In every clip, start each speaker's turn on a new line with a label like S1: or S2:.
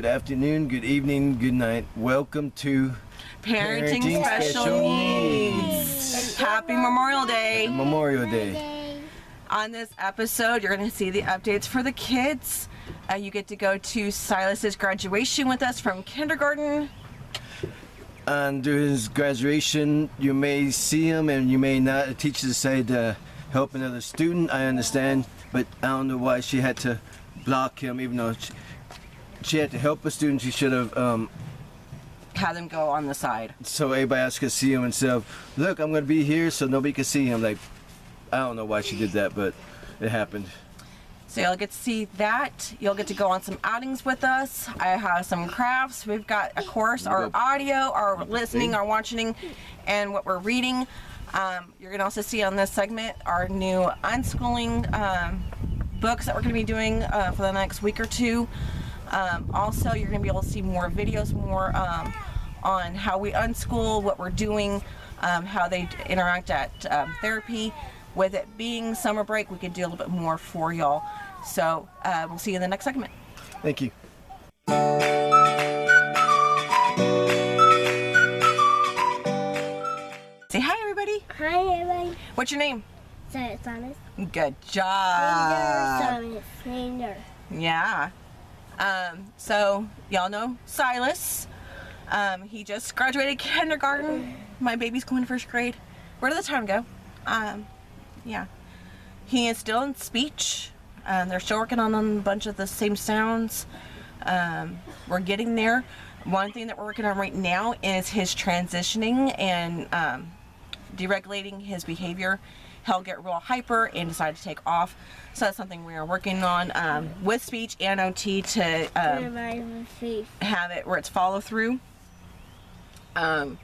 S1: good afternoon, good evening, good night. Welcome to
S2: Parenting Special Needs. Happy Memorial Day.
S1: Happy Memorial Day.
S2: On this episode, you're going to see the updates for the kids. You get to go to Silas's graduation with us from kindergarten.
S1: And during his graduation, you may see him and you may not. The teacher decided to help another student, I understand, but I don't know why she had to block him, even though she had to help a student. She should have
S2: Have them go on the side.
S1: so everybody else could see him instead of, look, I'm going to be here so nobody can see him. Like, I don't know why she did that, but it happened.
S2: So you'll get to see that. You'll get to go on some outings with us. I have some crafts. We've got, of course, our audio, our listening, our watching, and what we're reading. You're going to also see on this segment our new unschooling books that we're going to be doing for the next week or two. Also, you're going to be able to see more videos, more on how we unschool, what we're doing, how they interact at therapy. With it being summer break, we could do a little bit more for y'all. So we'll see you in the next segment.
S1: Thank you.
S2: Say hi, everybody.
S3: Hi, everybody.
S2: What's your name?
S3: Silas.
S2: Good job.
S3: Silas.
S2: Yeah. So y'all know Silas. He just graduated kindergarten. My baby's going to first grade. Where did the time go? Yeah. He is still in speech. They're still working on a bunch of the same sounds. We're getting there. One thing that we're working on right now is his transitioning and deregulating his behavior. He'll get real hyper and decide to take off. So that's something we are working on with speech and OT to have it where it's follow through. But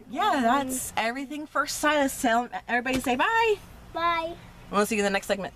S2: yeah, that's everything for Silas. So everybody say bye.
S3: Bye.
S2: We'll see you in the next segment.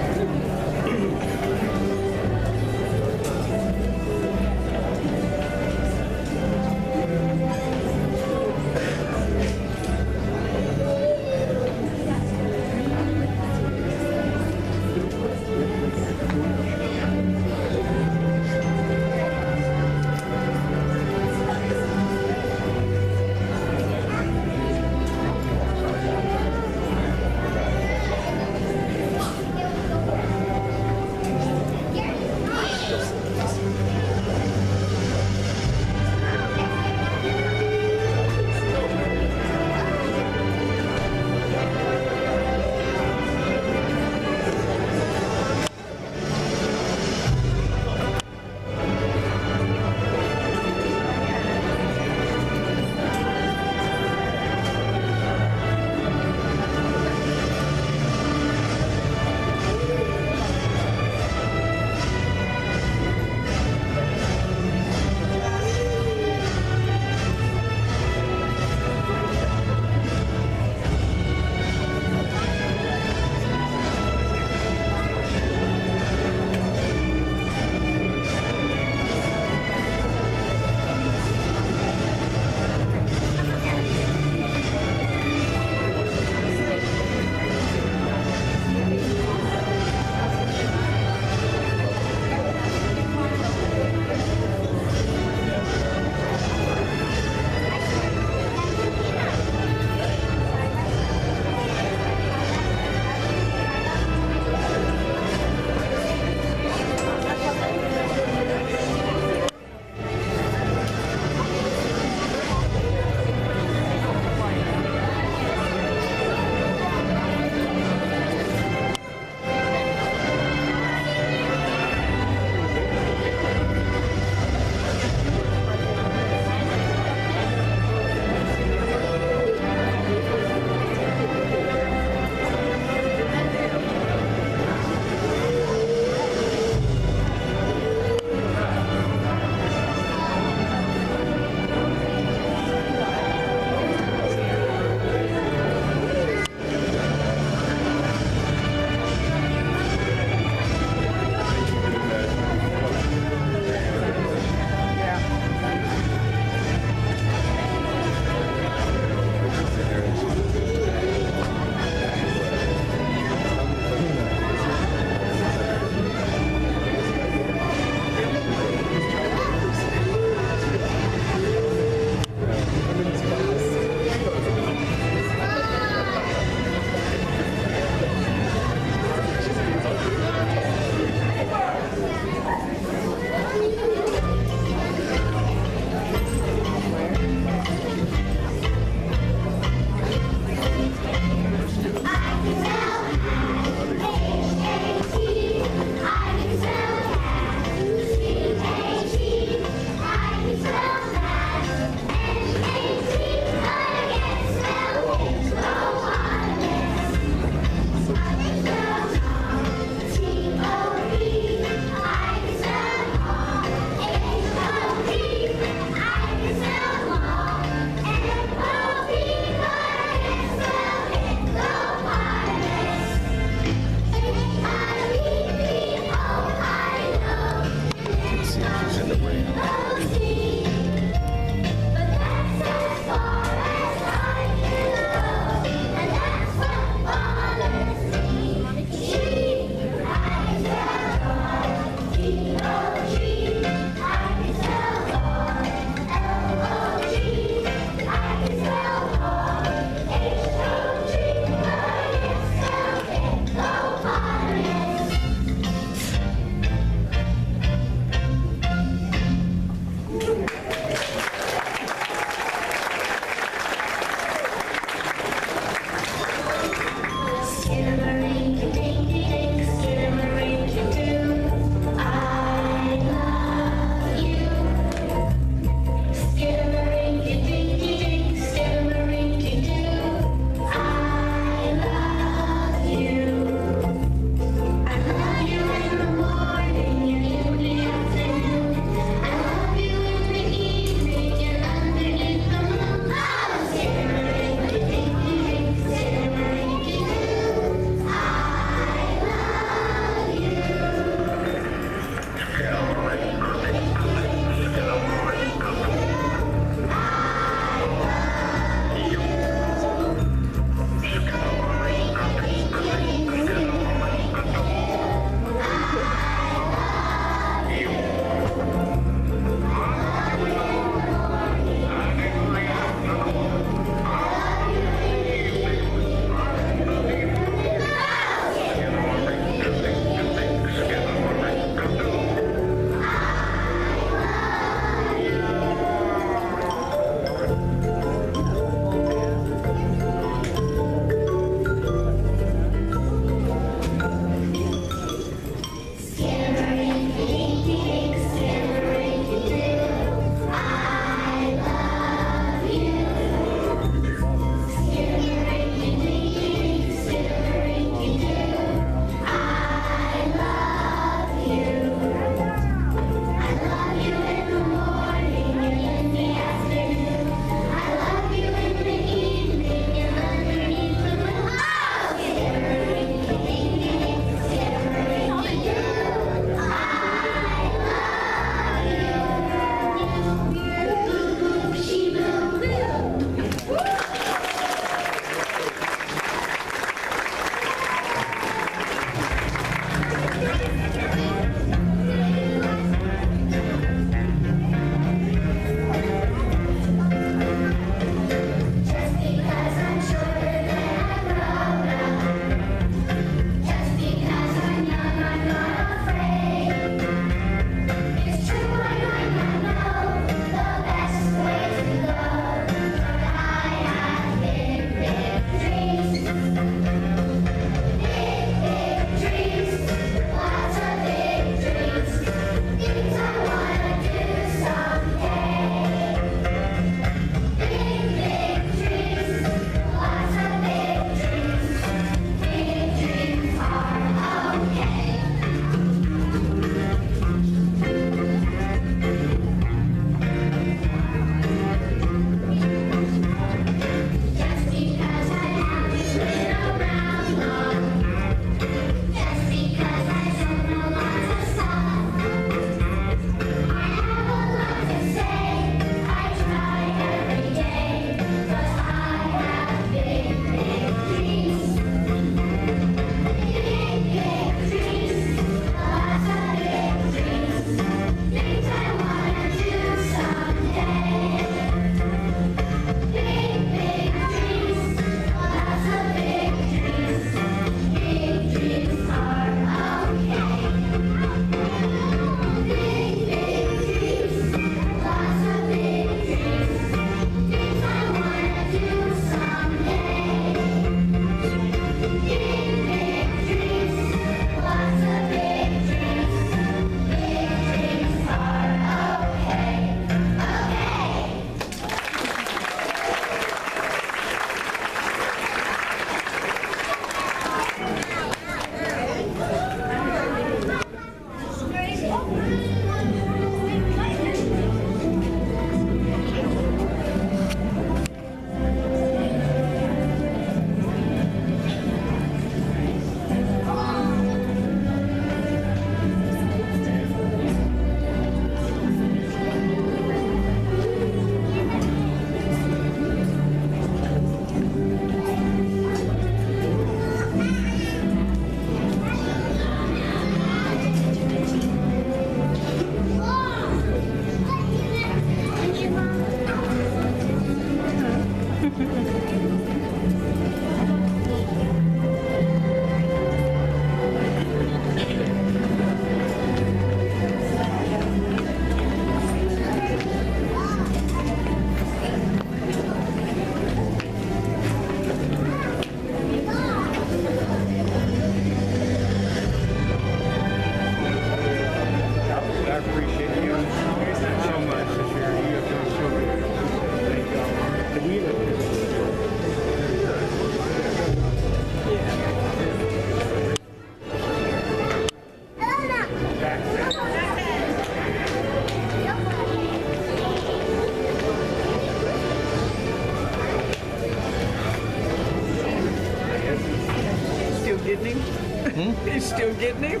S4: still getting him.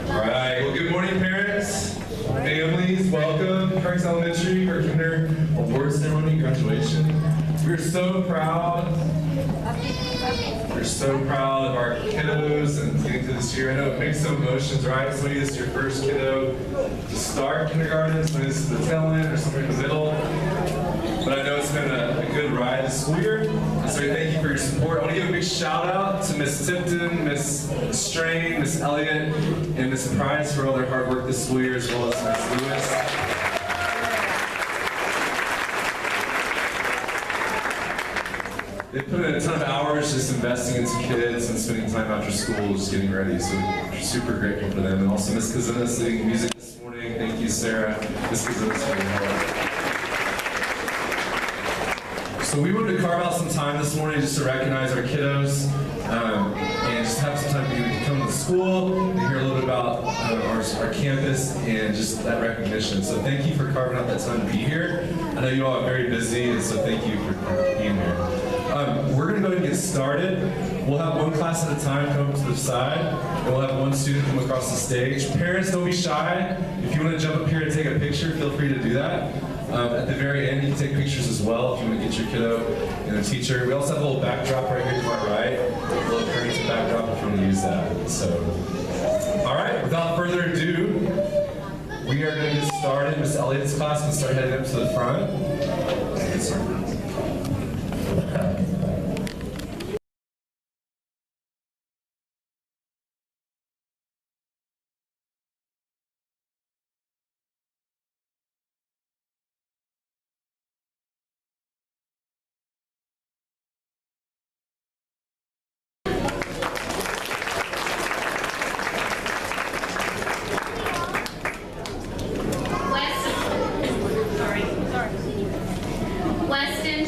S5: All right. Well, good morning, parents, families. Welcome, Parks Elementary, our Kinder Award Ceremony graduation. We're so proud. We're so proud of our kiddos and getting to this year. I know it makes some emotions, right? Somebody is your first kiddo to start kindergarten, somebody is the tail end, or somebody in the middle. But I know it's been a good ride this school year. So thank you for your support. I want to give a big shout out to Miss Tipton, Miss Strain, Miss Elliott, and Miss Price for all their hard work this school year, as well as Miss Lewis. They put in a ton of hours just investing into kids and spending time after school just getting ready. So we're super grateful for them. And also Miss Kazina singing music this morning. Thank you, Sarah. Miss Kazina for your help. So we wanted to carve out some time this morning just to recognize our kiddos and just have some time for you to come to school and hear a little bit about our campus and just that recognition. So thank you for carving out that time to be here. I know you all are very busy, and so thank you for being here. We're going to go ahead and get started. We'll have one class at a time come to the side, and we'll have one student come across the stage. Parents, don't be shy. If you want to jump up here and take a picture, feel free to do that. At the very end, you can take pictures as well if you want to get your kiddo and a teacher. We also have a little backdrop right here to my right, a little parenting backdrop if you want to use that. So, all right, without further ado, we are going to get started. Miss Elliott's class can start heading up to the front.
S6: Weston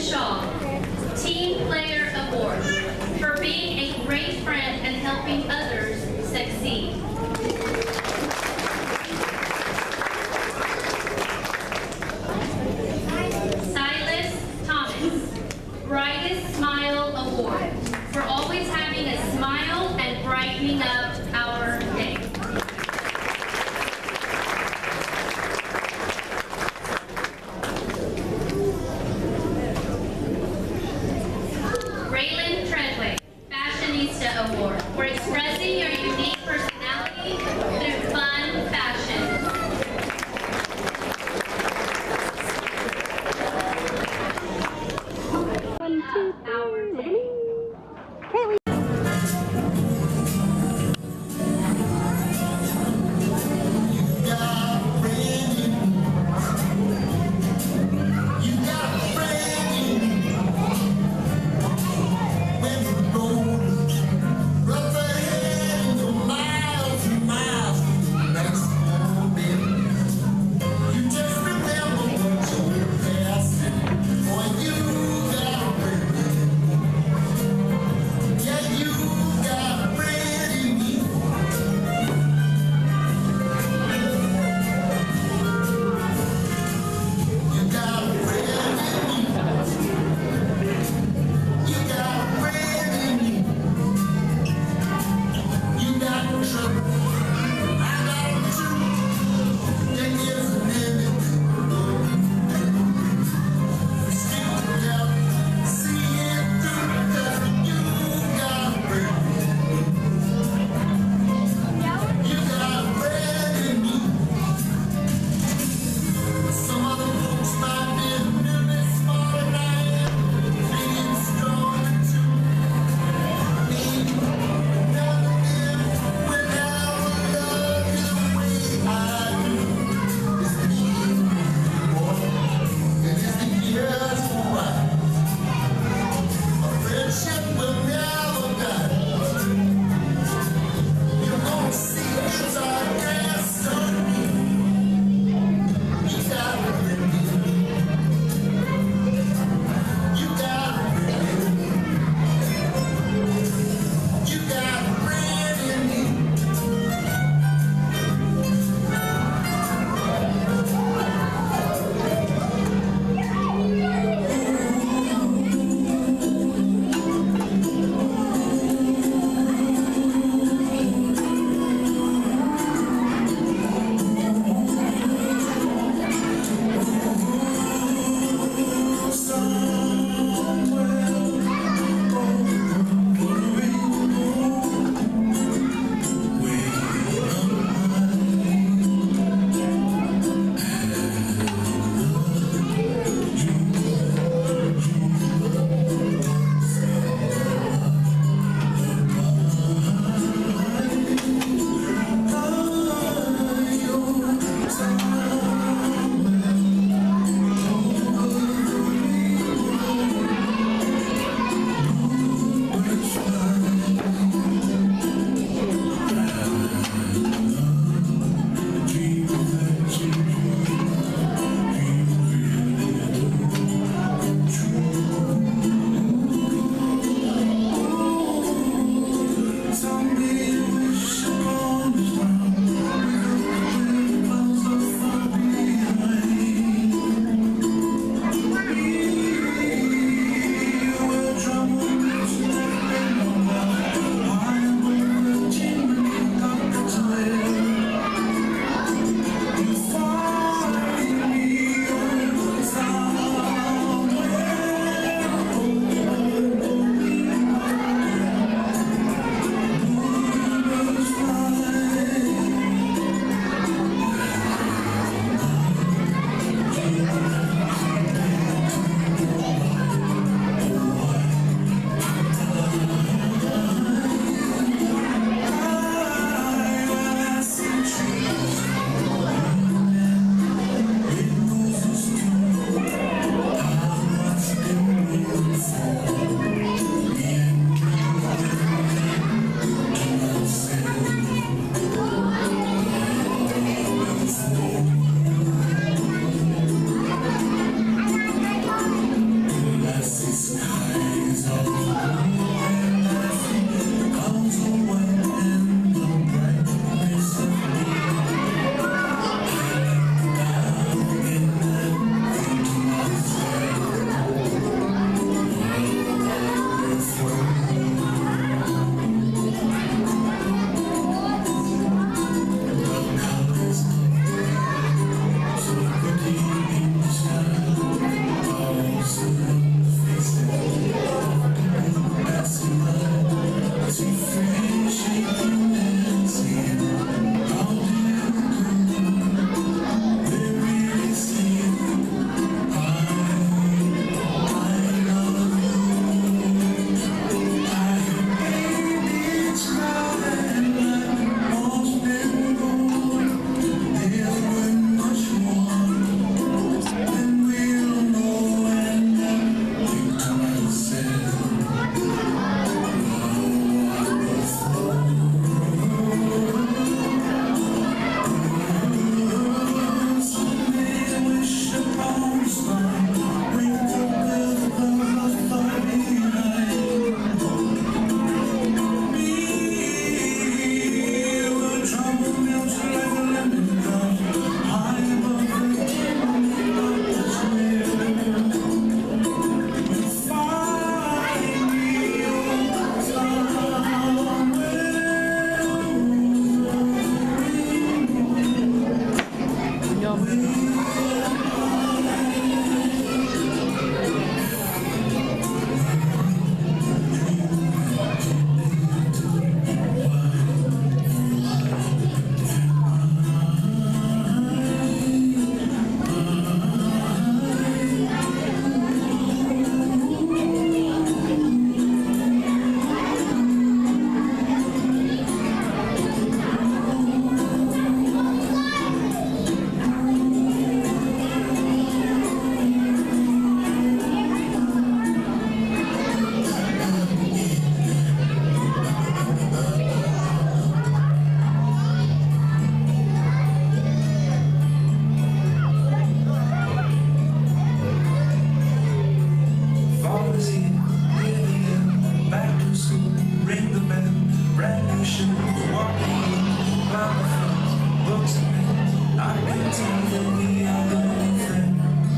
S4: tell that we are gonna be friends.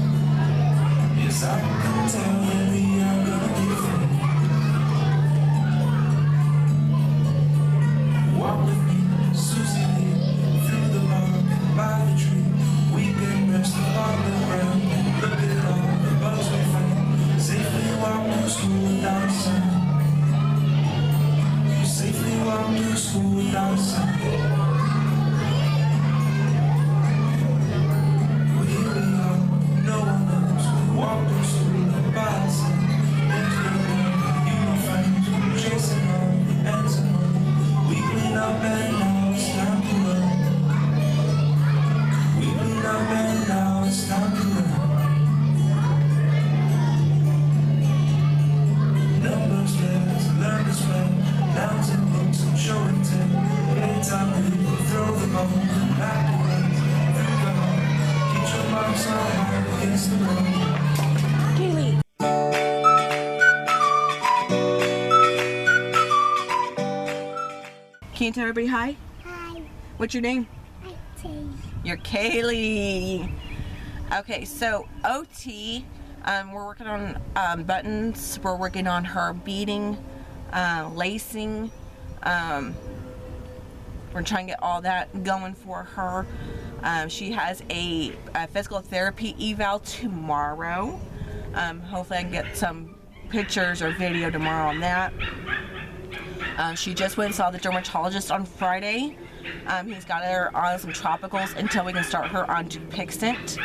S4: Yes, I can tell that we are gonna be friends. Walk with me, Susie Lee, through the park and by the tree. We can rest along the ground and look at all the bugs we find. Safely walk to school without a sound. Safely walk to school without a sound. Well, here we are, no one knows. We walk to school by ourselves. There's no one, you know friends, we're chasing all the ends and all. We clean up and now it's time to run. We clean up and now it's time to run. Numbers, letters, learn to spell. Nouns and books and show and tell. Anytime we throw the ball and back to us through the hall. Keep your marks on high against the wall.
S2: Kaylee. Can you tell everybody hi?
S3: Hi.
S2: What's your name?
S3: Hi, Tay.
S2: You're Kaylee. Okay, so OT, we're working on buttons. We're working on her beading, lacing. We're trying to get all that going for her. She has a physical therapy eval tomorrow. Hopefully I can get some pictures or video tomorrow on that. She just went and saw the dermatologist on Friday. He's got her on some tropicals until we can start her on Dupixent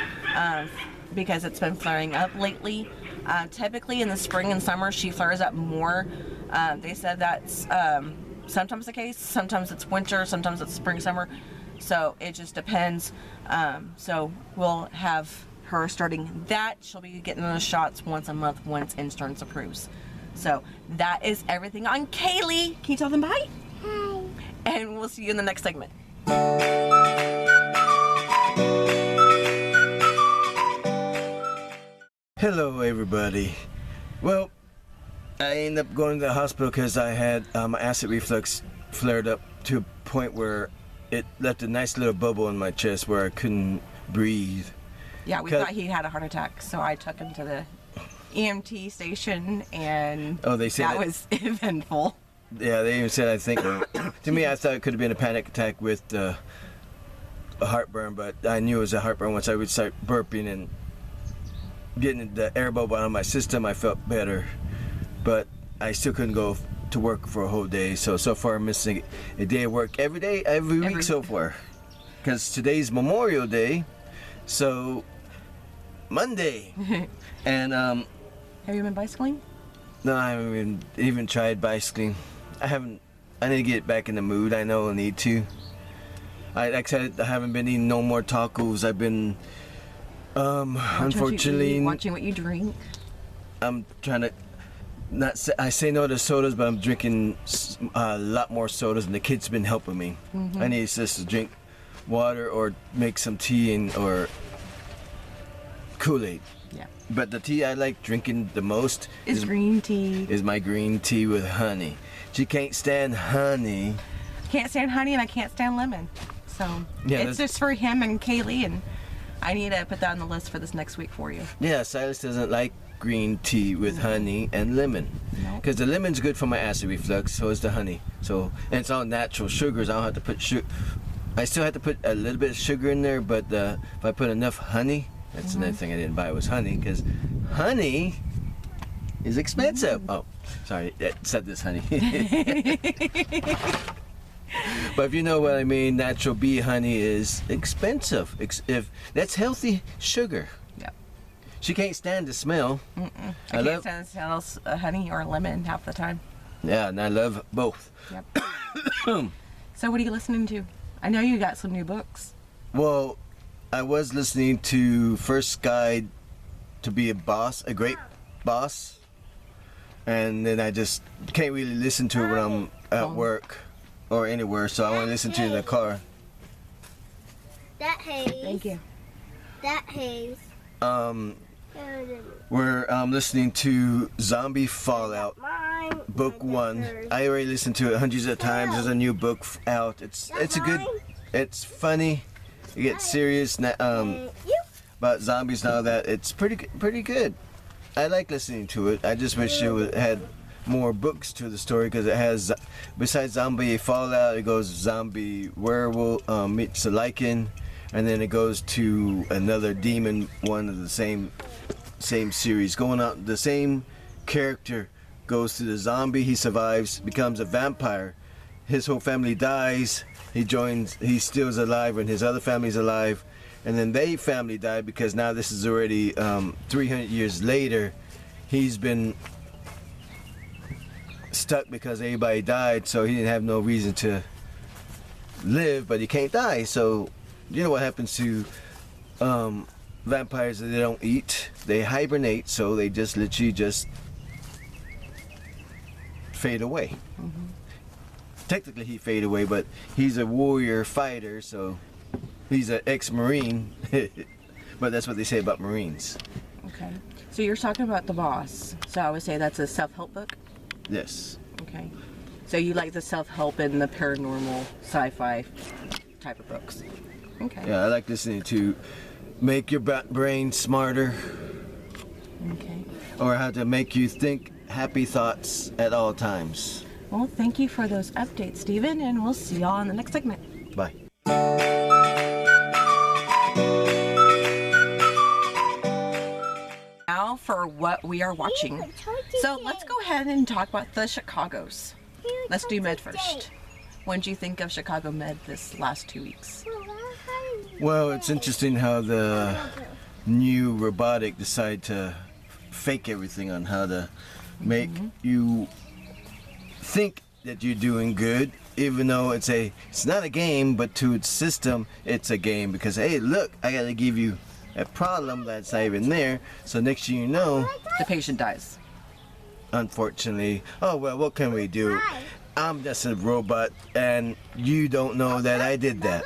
S2: because it's been flaring up lately. Typically in the spring and summer she flares up more. They said that's sometimes the case, sometimes it's winter, sometimes it's spring, summer. So it just depends. So we'll have her starting that. She'll be getting those shots once a month once insurance approves. So that is everything on Kaylee. Can you tell them bye?
S3: Hi.
S2: And we'll see you in the next segment.
S1: Hello, everybody. Well, I ended up going to the hospital because I had my acid reflux flared up to a point where it left a nice little bubble in my chest where I couldn't breathe.
S2: Yeah, we thought he had a heart attack, so I took him to the EMT station, and
S1: they said
S2: that was eventful.
S1: Yeah, they even said, I think, to me, I thought it could have been a panic attack with a heartburn, but I knew it was a heartburn. Once I would start burping and getting the air bubble out of my system, I felt better. But I still couldn't go to work for a whole day, so far I'm missing a day of work every week so far. Because today's Memorial Day, so Monday. And
S2: have you been bicycling?
S1: No, I haven't even tried bicycling. I need to get back in the mood. I know I need to. Like I said, I haven't been eating no more tacos. I've been, unfortunately,
S2: watching what you drink.
S1: I'm trying to I say no to sodas, but I'm drinking a lot more sodas, and the kids been helping me. I need just to drink water or make some tea or Kool-Aid.
S2: Yeah.
S1: But the tea I like drinking the most
S2: is green tea.
S1: Is my green tea with honey. She can't stand honey.
S2: Can't stand honey, and I can't stand lemon. So yeah, it's just for him and Kaylee, and I need to put that on the list for this next week for you.
S1: Yeah, Silas doesn't like green tea with honey and lemon. Because the lemon's good for my acid reflux, so is the honey. So, and it's all natural sugars. I don't have to put sugar. I still have to put a little bit of sugar in there, but if I put enough honey, that's another thing I didn't buy was honey, because honey is expensive. Oh, sorry, it said this honey. But if you know what I mean, natural bee honey is expensive. If that's healthy sugar.
S2: Yeah.
S1: She can't stand the smell.
S2: I can't stand the smell honey or lemon half the time.
S1: Yeah, and I love both.
S2: Yep. So what are you listening to? I know you got some new books.
S1: Well, I was listening to First Guide to Be a Great Boss. And then I just can't really listen to it when I'm at work or anywhere, so I want to listen to it in the car.
S3: That haze.
S2: Thank you.
S3: That haze.
S1: We're listening to Zombie Fallout, Book 1. I already listened to it hundreds of times. There's a new book out. It's funny. it gets serious about zombies now that it's pretty good. I like listening to it. I just wish it had more books to the story because it has, besides zombie fallout, it goes zombie werewolf meets a lichen, and then it goes to another demon one of the same series. Going out, the same character goes to the zombie, he survives, becomes a vampire. His whole family dies. He still is alive when his other family's alive. And then their family died because now this is already 300 years later. He's been stuck because everybody died, so he didn't have no reason to live, but he can't die. So you know what happens to vampires? They don't eat, they hibernate, so they just literally just fade away. Technically he fade away, but he's a warrior fighter, so he's an ex-Marine. But that's what they say about Marines.
S2: Okay. So you're talking about The Boss. So I would say that's a self-help book?
S1: Yes.
S2: Okay. So you like the self-help and the paranormal sci-fi type of books? Okay.
S1: Yeah, I like listening to make your brain smarter,
S2: Okay.
S1: or how to make you think happy thoughts at all times.
S2: Well, thank you for those updates, Stephen, and we'll see y'all in the next segment.
S1: Bye.
S2: Now for what we are watching. So let's go ahead and talk about the Chicagos. Let's do Med first. What did you think of Chicago Med this last 2 weeks?
S1: Well, it's interesting how the new robotic decided to fake everything on how to make you think that you're doing good, even though it's not a game, but to its system, it's a game. Because hey, look, I gotta give you a problem that's not even there. So next thing you know,
S2: The patient dies.
S1: unfortunately, oh well, what can we do? I'm just a robot, and you don't know that I did that.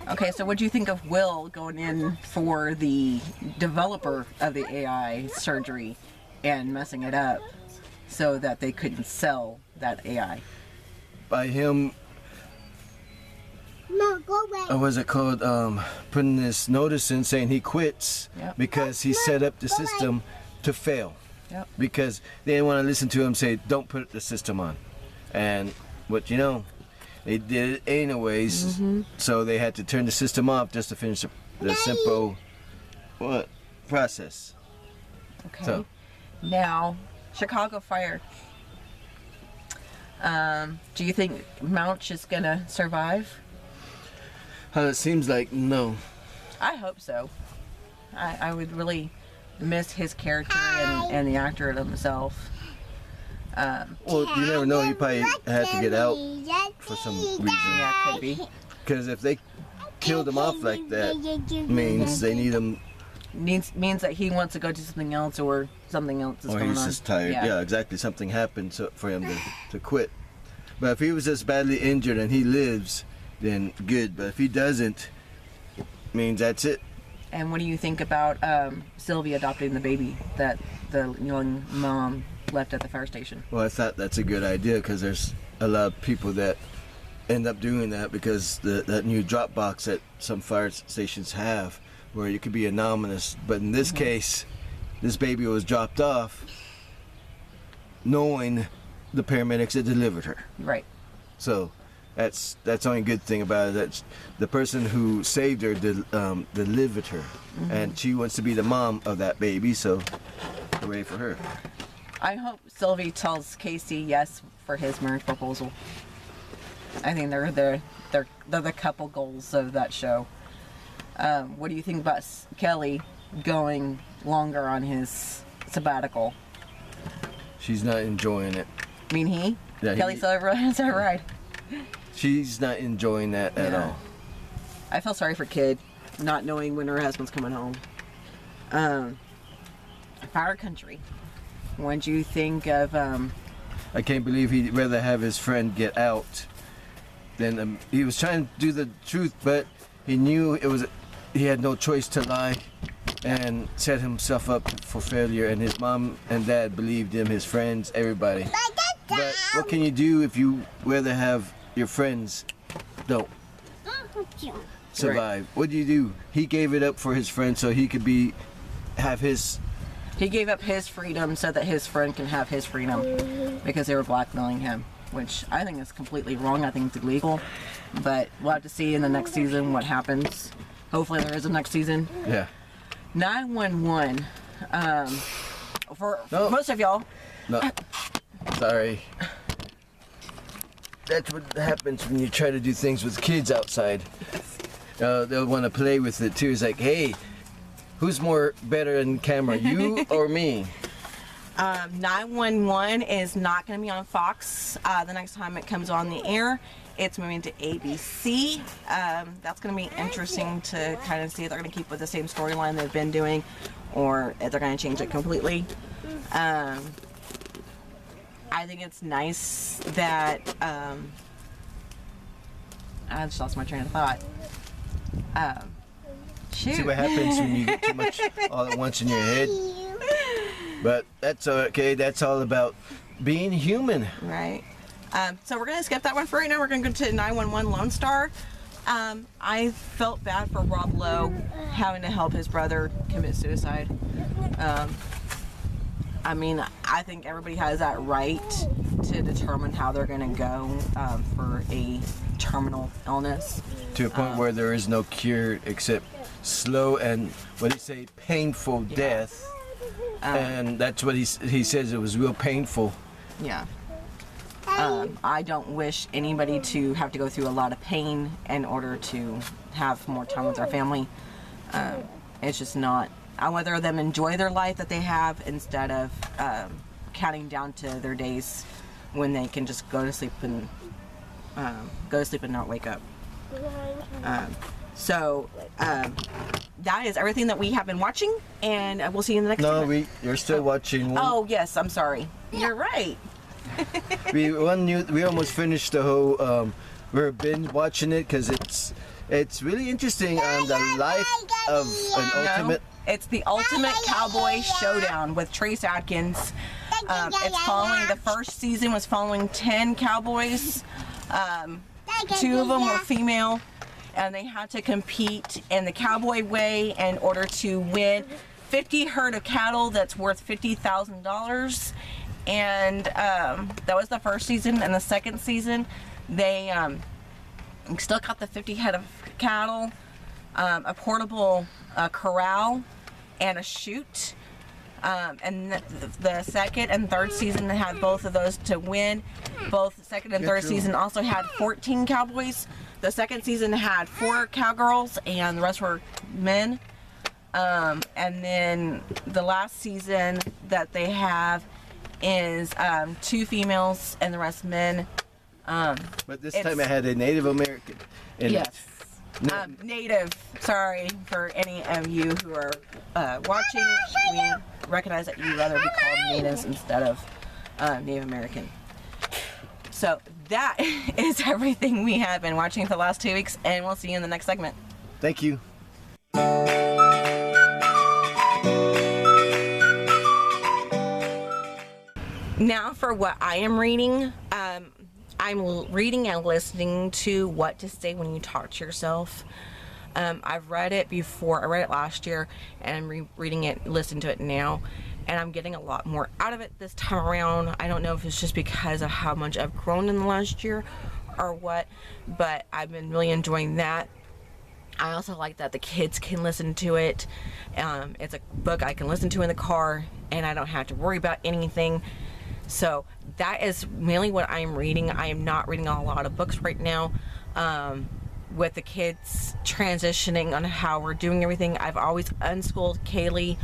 S2: Okay, so what do you think of Will going in for the developer of the AI surgery and messing it up so that they couldn't sell that AI?
S1: By him,
S3: No, go away.
S1: what was it called? Putting this notice in saying he quits
S2: Yep.
S1: because he set up the system to fail.
S2: Yep.
S1: Because they didn't want to listen to him say, "Don't put the system on," and what you know, they did it anyways. So they had to turn the system off just to finish the simple process.
S2: Okay.
S1: So-
S2: Now, Chicago Fire. Do you think Mouch is gonna survive?
S1: It seems like no.
S2: I hope so. I would really miss his character and the actor himself.
S1: Well, you never know. He probably had to get out for some reason.
S2: Yeah, could be.
S1: Because if they killed him off like that, means they need him.
S2: Means that he wants to go to something else, or something else is
S1: Or
S2: going
S1: he's
S2: on.
S1: just tired. Yeah, exactly. Something happened for him to quit. But if he was just badly injured and he lives, then good. But if he doesn't, means that's it.
S2: And what do you think about Sylvia adopting the baby that the young mom left at the fire station?
S1: Well, I thought that's a good idea because there's a lot of people that end up doing that because that new drop box that some fire stations have, where you could be anonymous. But in this case, this baby was dropped off knowing the paramedics that delivered her.
S2: Right.
S1: So that's the only good thing about it. That's the person who saved her delivered her, and she wants to be the mom of that baby. So hooray for her.
S2: I hope Sylvie tells Casey yes for his marriage proposal. I think they're the couple goals of that show. What do you think about Kelly going longer on his sabbatical?
S1: She's not enjoying it.
S2: I mean,
S1: Yeah,
S2: Kelly is that right?
S1: She's not enjoying that at all.
S2: I feel sorry for Kid, not knowing when her husband's coming home. Fire Country. What do you think of?
S1: I can't believe he'd rather have his friend get out than he was trying to do the truth, but he knew he had no choice to lie and set himself up for failure. And his mom and dad believed him, his friends, everybody. But what can you do if you rather have your friends don't? survive. What do you do? He gave it up for his friend so he could have his.
S2: He gave up his freedom so that his friend can have his freedom because they were blackmailing him, which I think is completely wrong. I think it's illegal, but we'll have to see in the next season what happens. Hopefully there is a next season.
S1: Yeah.
S2: 911. For most of y'all.
S1: No. Sorry. That's what happens when you try to do things with kids outside. They'll want to play with it too. It's like, hey, who's better in camera, you or me?
S2: 911 is not going to be on Fox the next time it comes on the air. It's moving to ABC. That's going to be interesting to kind of see if they're going to keep with the same storyline they've been doing or if they're going to change it completely. I think it's nice that I just lost my train of thought. Shoot.
S1: See what happens when you get too much all at once in your head. But that's okay. That's all about being human.
S2: Right. So we're going to skip that one for right now. We're going to go to 911 Lone Star. I felt bad for Rob Lowe having to help his brother commit suicide. I mean, I think everybody has that right to determine how they're going to go for a terminal illness.
S1: To a point where there is no cure except slow and, what do you say, painful death. And that's what he says. It was real painful.
S2: Yeah. I don't wish anybody to have to go through a lot of pain in order to have more time with their family. It's just not. I would rather them enjoy their life that they have instead of counting down to their days when they can just go to sleep and not wake up. So that is everything that we have been watching, and we'll see you in the next.
S1: No, you're still watching.
S2: Oh yes, I'm sorry. You're right.
S1: We almost finished the whole. We're binge watching it because it's really interesting on the life of an ultimate.
S2: It's the Ultimate Cowboy Showdown with Trace Adkins. It's following, the first season was following 10 cowboys. 2 of them were female, and they had to compete in the cowboy way in order to win 50 herd of cattle that's worth $50,000. And that was the first season. And the second season, they still got the 50 head of cattle, a portable corral, and a chute. And the second and third season had both of those to win. Both second and third season also had 14 cowboys. The second season had 4 cowgirls and the rest were men. And then the last season that they have is 2 females and the rest men.
S1: But this time it had a Native American in it.
S2: Native, sorry for any of you who are watching. We recognize that you'd rather be called natives instead of Native American. So that is everything we have been watching for the last 2 weeks, and we'll see you in the next segment.
S1: Thank you.
S2: Now for what I am reading. I'm reading and listening to What to Say When You Talk to Yourself. I've read it before. I read it last year, and I'm reading it, listening to it now, and I'm getting a lot more out of it this time around. I don't know if it's just because of how much I've grown in the last year or what, but I've been really enjoying that. I also like that the kids can listen to it. It's a book I can listen to in the car, and I don't have to worry about anything. So that is mainly what I'm reading. I am not reading a lot of books right now. With the kids transitioning on how we're doing everything, I've always unschooled Kaylee,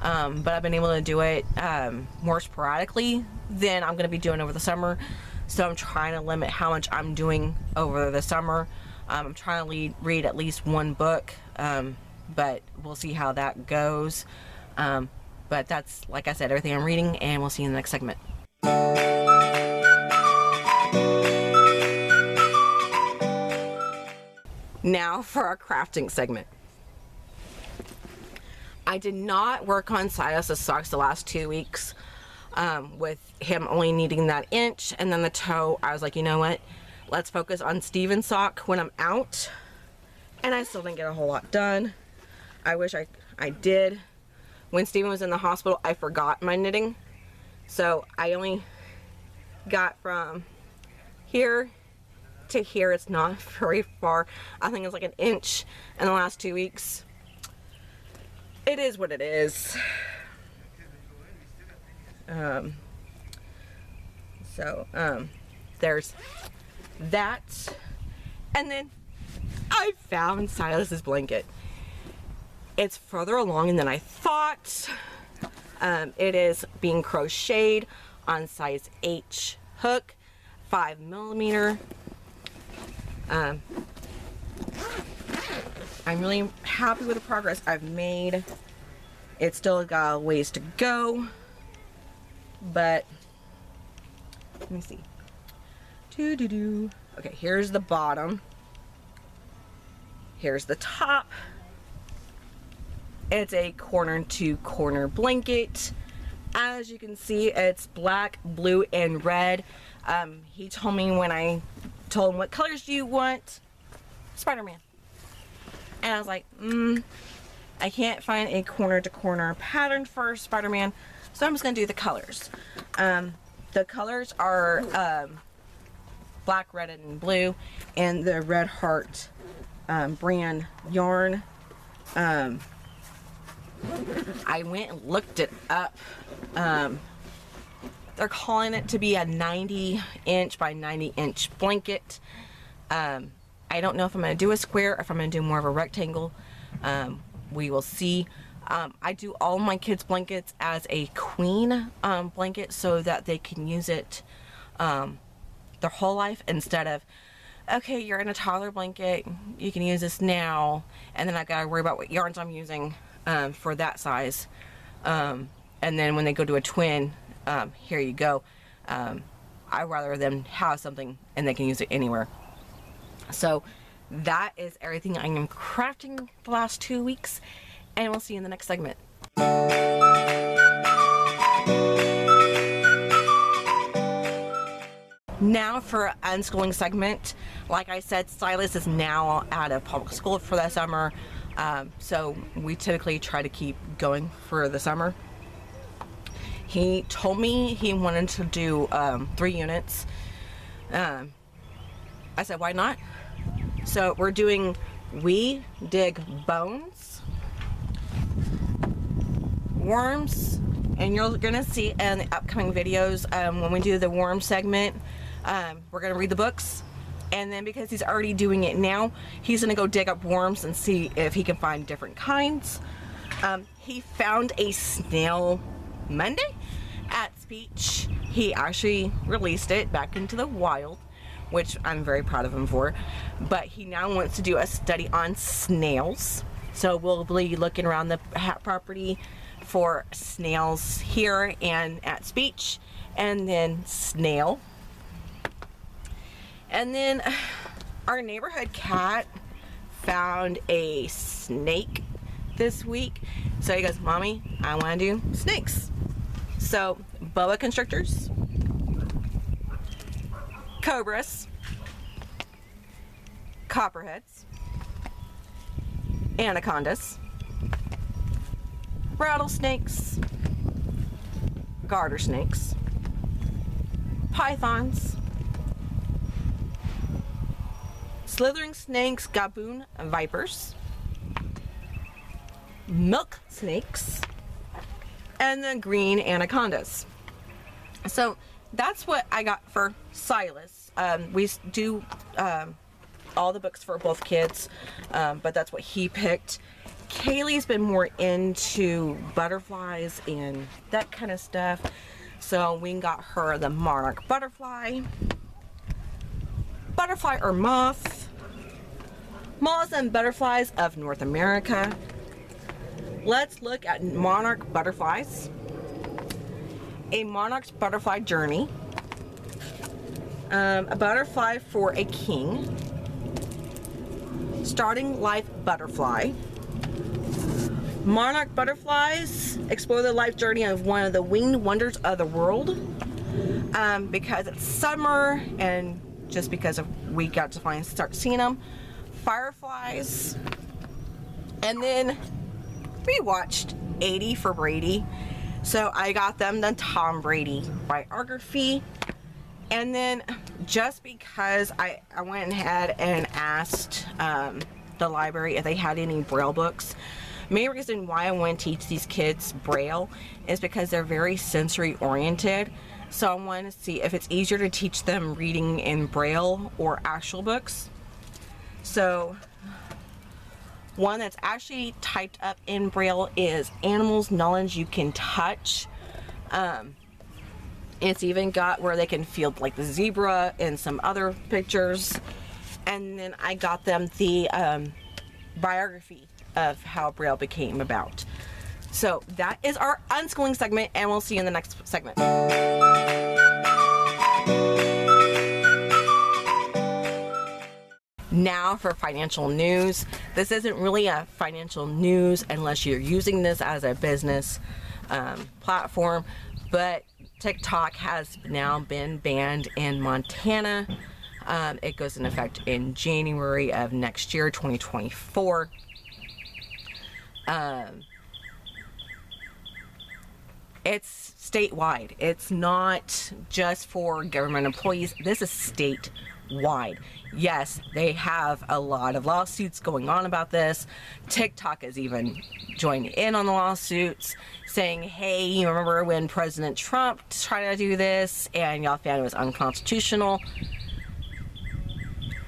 S2: but I've been able to do it more sporadically than I'm going to be doing over the summer. So I'm trying to limit how much I'm doing over the summer. I'm trying to read at least 1 book, but we'll see how that goes. But that's, like I said, everything I'm reading, and we'll see you in the next segment. Now for our crafting segment. I did not work on Silas's socks the last 2 weeks with him only needing that inch and then the toe. I was like, you know what? Let's focus on Steven's sock when I'm out. and I still didn't get a whole lot done. I wish I did. When Steven was in the hospital, I forgot my knitting. So I only got from here to here. It's not very far. I think it's like an inch in the last 2 weeks. It is what it is. There's that. And then I found Silas's blanket. It's further along than I thought. It is being crocheted on size H hook, 5mm. I'm really happy with the progress I've made. It's still got a ways to go, but let me see. Okay, here's the bottom. Here's the top. It's a corner to corner blanket. As you can see, it's black, blue, and red. He told me when I told him what colors do you want, Spider-Man. And I was like, I can't find a corner to corner pattern for Spider-Man, so I'm just gonna do the colors. The colors are black, red, and blue, and the Red Heart brand yarn. I went and looked it up. They're calling it to be a 90-inch by 90-inch blanket. I don't know if I'm going to do a square or if I'm going to do more of a rectangle. We will see. I do all my kids' blankets as a queen blanket so that they can use it their whole life instead of, okay, you're in a toddler blanket, you can use this now, and then I got to worry about what yarns I'm using for that size. And then when they go to a twin, here you go. I'd rather them have something and they can use it anywhere. So that is everything I am crafting the last 2 weeks, and we'll see you in the next segment. Now for unschooling segment. Like I said, Silas is now out of public school for the summer, so we typically try to keep going for the summer. He told me he wanted to do 3 units. I said, why not? So we're doing We Dig Bones, Worms, and you're gonna see in the upcoming videos when we do the worm segment, we're gonna read the books, and then because he's already doing it now, he's gonna go dig up worms and see if he can find different kinds. He found a snail Monday at Speech. He actually released it back into the wild, which I'm very proud of him for, but he now wants to do a study on snails. So we'll be looking around the property for snails here and at Speech, and then snail. And then our neighborhood cat found a snake this week. So he goes, Mommy, I want to do snakes. So boa constrictors, cobras, copperheads, anacondas, rattlesnakes, garter snakes, pythons, slithering snakes, gaboon vipers, milk snakes, and the green anacondas. So that's what I got for Silas. We do all the books for both kids, but that's what he picked. Kaylee's been more into butterflies and that kind of stuff, so we got her the monarch butterfly or moth, moths and butterflies of North America. Let's look at monarch butterflies. A monarch's butterfly journey. A butterfly for a king. Starting life butterfly. Monarch butterflies explore the life journey of one of the winged wonders of the world. Because it's summer and just because we got to start seeing them Fireflies, and then we watched 80 for Brady. So I got them the Tom Brady biography. And then just because I went ahead and asked the library if they had any Braille books. Main reason why I want to teach these kids Braille is because they're very sensory oriented. So I want to see if it's easier to teach them reading in Braille or actual books. So one that's actually typed up in Braille is Animals Knowledge You Can Touch. It's even got where they can feel like the zebra and some other pictures. And then I got them the biography of how Braille became about. So that is our unschooling segment, and we'll see you in the next segment. Now for financial news. This isn't really a financial news unless you're using this as a business platform, but TikTok has now been banned in Montana. It goes in effect in January of next year, 2024. It's statewide. It's not just for government employees. This is statewide. Yes, they have a lot of lawsuits going on about this. TikTok has even joined in on the lawsuits, saying, hey, you remember when President Trump tried to do this and y'all found it was unconstitutional?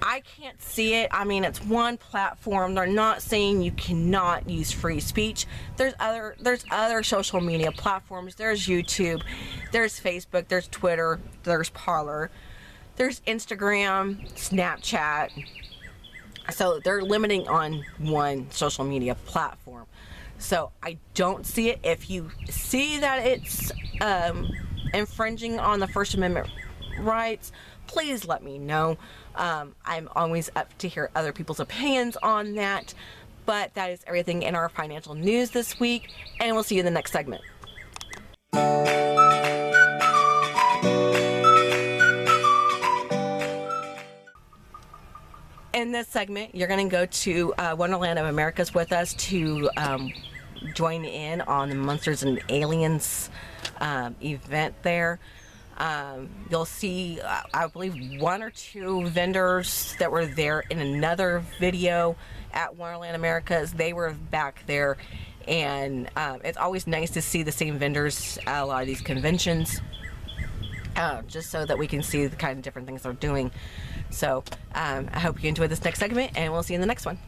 S2: I can't see it. I mean, it's one platform. They're not saying you cannot use free speech. There's other social media platforms. There's YouTube, there's Facebook, there's Twitter, there's Parler, there's Instagram, Snapchat. So they're limiting on one social media platform. So I don't see it. If you see that it's infringing on the First Amendment rights, please let me know. I'm always up to hear other people's opinions on that. But that is everything in our financial news this week, and we'll see you in the next segment. In this segment, you're going to go to Wonderland of Americas with us to join in on the Monsters and Aliens event there. You'll see, I believe, one or two vendors that were there in another video at Wonderland Americas. They were back there, and it's always nice to see the same vendors at a lot of these conventions, just so that we can see the kind of different things they're doing. So I hope you enjoy this next segment, and we'll see you in the next one.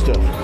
S1: stuff.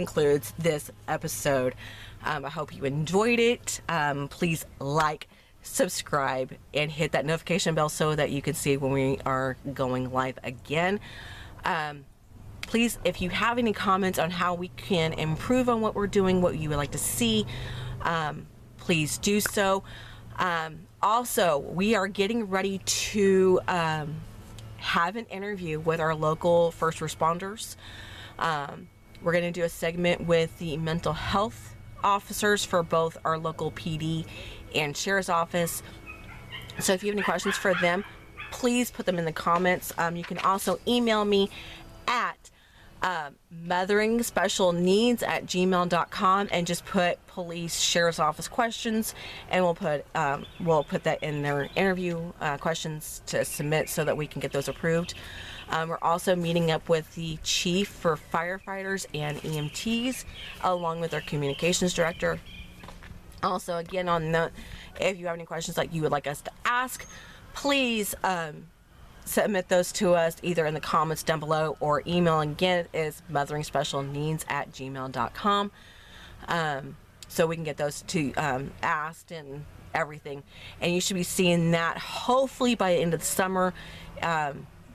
S2: concludes this episode. I hope you enjoyed it. Please like, subscribe, and hit that notification bell so that you can see when we are going live again. Please, if you have any comments on how we can improve on what we're doing, what you would like to see, please do so. Also, we are getting ready to have an interview with our local first responders. We're going to do a segment with the mental health officers for both our local PD and sheriff's office. So if you have any questions for them, please put them in the comments. You can also email me at motheringspecialneeds@gmail.com and just put police sheriff's office questions, and we'll put that in their interview questions to submit so that we can get those approved. We're also meeting up with the chief for firefighters and EMTs, along with our communications director. Also, again, on the, if you have any questions that you would like us to ask, please submit those to us either in the comments down below or email. Again, is motheringspecialneeds@gmail.com, so we can get those to asked and everything. And you should be seeing that hopefully by the end of the summer.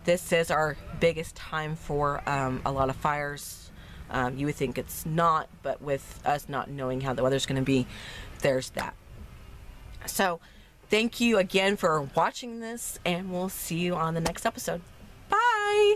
S2: This is our biggest time for a lot of fires. You would think it's not, but with us not knowing how the weather's going to be, there's that. So thank you again for watching this, and we'll see you on the next episode. Bye!